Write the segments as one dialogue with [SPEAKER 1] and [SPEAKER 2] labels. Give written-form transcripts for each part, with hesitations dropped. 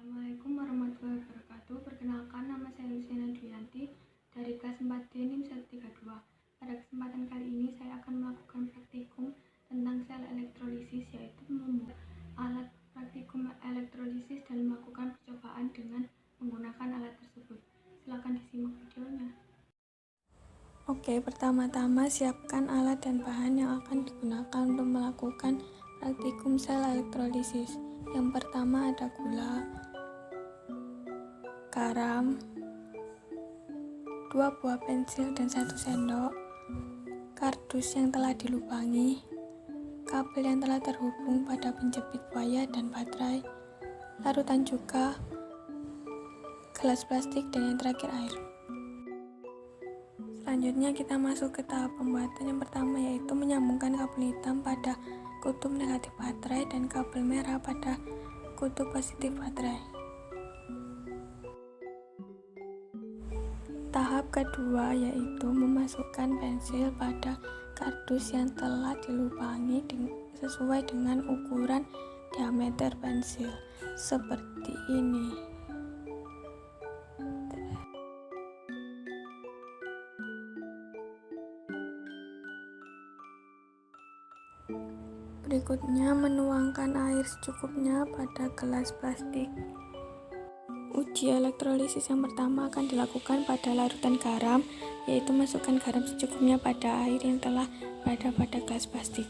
[SPEAKER 1] Assalamualaikum warahmatullahi wabarakatuh. Perkenalkan, nama saya Luciana Duyanti dari kelas 4D NIM 132. Pada kesempatan kali ini saya akan melakukan praktikum tentang sel elektrolisis, yaitu membuat alat praktikum elektrolisis dan melakukan percobaan dengan menggunakan alat tersebut. Silakan disimak videonya.
[SPEAKER 2] Oke, pertama-tama siapkan alat dan bahan yang akan digunakan untuk melakukan praktikum sel elektrolisis. Yang pertama ada gula, garam, 2 buah pensil dan 1 sendok, kardus yang telah dilubangi, kabel yang telah terhubung pada penjepit buaya dan baterai, larutan juga, gelas plastik, dan yang terakhir air. Selanjutnya kita masuk ke tahap pembuatan yang pertama, yaitu menyambungkan kabel hitam pada kutub negatif baterai dan kabel merah pada kutub positif baterai. Tahap kedua yaitu memasukkan pensil pada kardus yang telah dilubangi sesuai dengan ukuran diameter pensil seperti ini. Berikutnya, menuangkan air secukupnya pada gelas plastik. Uji elektrolisis yang pertama akan dilakukan pada larutan garam, yaitu masukkan garam secukupnya pada air yang telah berada pada gelas plastik.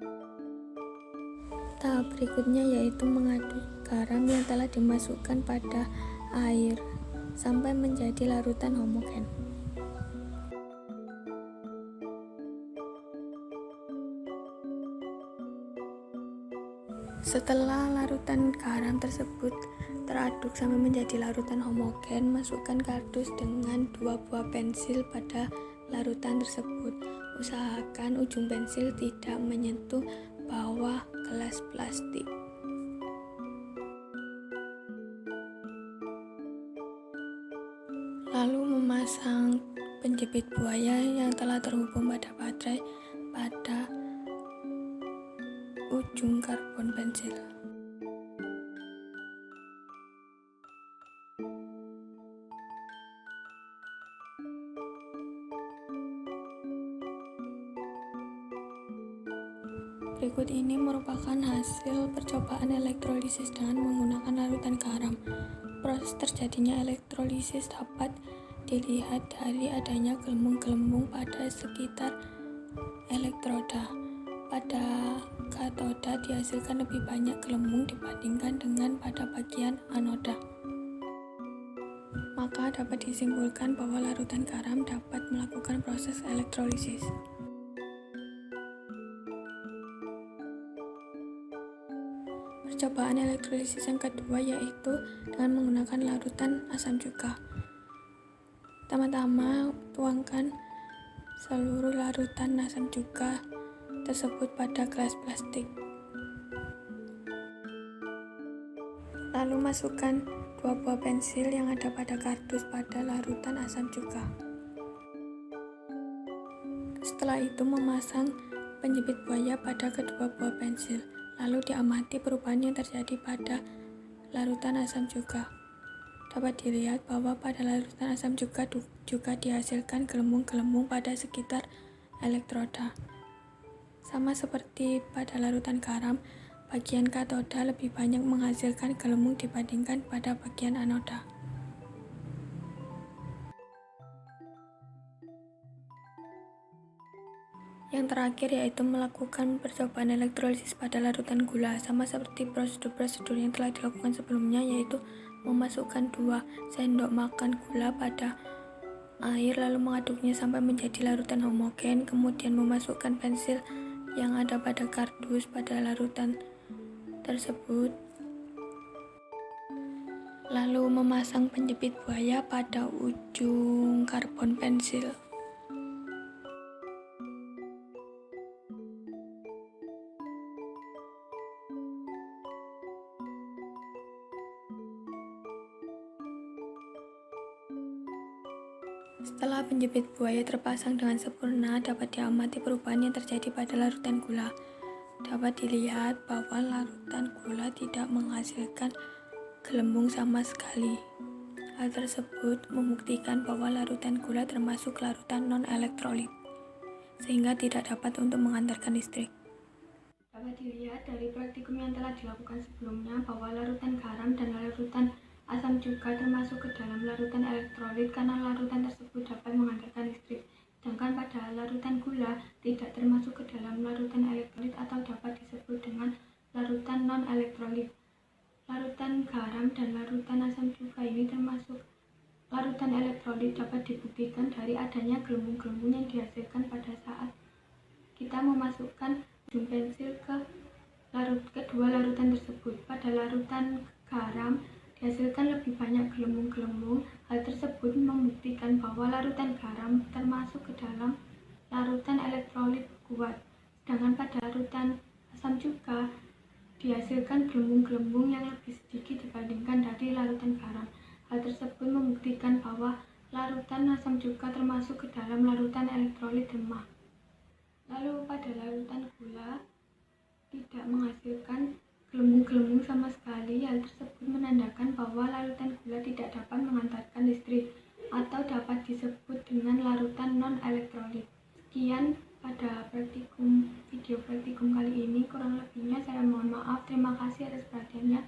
[SPEAKER 2] Tahap berikutnya yaitu mengaduk garam yang telah dimasukkan pada air sampai menjadi larutan homogen. Setelah larutan garam tersebut teraduk sampai menjadi larutan homogen, masukkan kardus dengan 2 buah pensil pada larutan tersebut. Usahakan ujung pensil tidak menyentuh bawah gelas plastik. Lalu memasang penjepit buaya yang telah terhubung pada baterai pada ujung karbon pensil. Berikut ini merupakan hasil percobaan elektrolisis dengan menggunakan larutan garam. Proses terjadinya elektrolisis dapat dilihat dari adanya gelembung-gelembung pada sekitar elektroda. Pada katoda dihasilkan lebih banyak gelembung dibandingkan dengan pada bagian anoda. Maka dapat disimpulkan bahwa larutan garam dapat melakukan proses elektrolisis. Percobaan elektrolisis yang kedua yaitu dengan menggunakan larutan asam cuka. Pertama-tama tuangkan seluruh larutan asam cuka tersebut pada gelas plastik. Lalu masukkan 2 buah pensil yang ada pada kardus pada larutan asam cuka. Setelah itu memasang penjepit buaya pada kedua buah pensil. Lalu diamati perubahan yang terjadi pada larutan asam cuka. Dapat dilihat bahwa pada larutan asam cuka juga dihasilkan gelembung-gelembung pada sekitar elektroda. Sama seperti pada larutan garam, bagian katoda lebih banyak menghasilkan gelembung dibandingkan pada bagian anoda. Yang terakhir yaitu melakukan percobaan elektrolisis pada larutan gula, sama seperti prosedur-prosedur yang telah dilakukan sebelumnya, yaitu memasukkan 2 sendok makan gula pada air lalu mengaduknya sampai menjadi larutan homogen, kemudian memasukkan pensil yang ada pada kardus pada larutan tersebut, lalu memasang penjepit buaya pada ujung karbon pensil. Setelah penjepit buaya terpasang dengan sempurna, dapat diamati perubahan yang terjadi pada larutan gula. Dapat dilihat bahwa larutan gula tidak menghasilkan gelembung sama sekali. Hal tersebut membuktikan bahwa larutan gula termasuk larutan non-elektrolit, sehingga tidak dapat untuk mengantarkan listrik.
[SPEAKER 1] Dapat dilihat dari praktikum yang telah dilakukan sebelumnya bahwa larutan garam dan larutan asam juga termasuk ke dalam larutan elektrolit karena larutan tersebut dapat mengantarkan listrik. Sedangkan pada larutan gula tidak termasuk ke dalam larutan elektrolit atau dapat disebut dengan larutan non-elektrolit. Larutan garam dan larutan asam cuka ini termasuk larutan elektrolit dapat dibuktikan dari adanya gelembung-gelembung yang dihasilkan pada saat kita memasukkan ujung pensil ke kedua larutan tersebut. Pada larutan garam dihasilkan lebih banyak gelembung-gelembung. Hal tersebut membuktikan bahwa larutan garam termasuk ke dalam larutan elektrolit kuat. Sedangkan pada larutan asam cuka dihasilkan gelembung-gelembung yang lebih sedikit dibandingkan dari larutan garam. Hal tersebut membuktikan bahwa larutan asam cuka termasuk ke dalam larutan elektrolit lemah. Lalu pada larutan gula tidak menghasilkan gelembung-gelembung sama sekali. Hal tersebut menandakan bahwa larutan gula tidak dapat mengantarkan listrik atau dapat disebut dengan larutan non-elektrolit. Sekian pada video praktikum kali ini, kurang lebihnya saya mohon maaf. Terima kasih atas perhatiannya.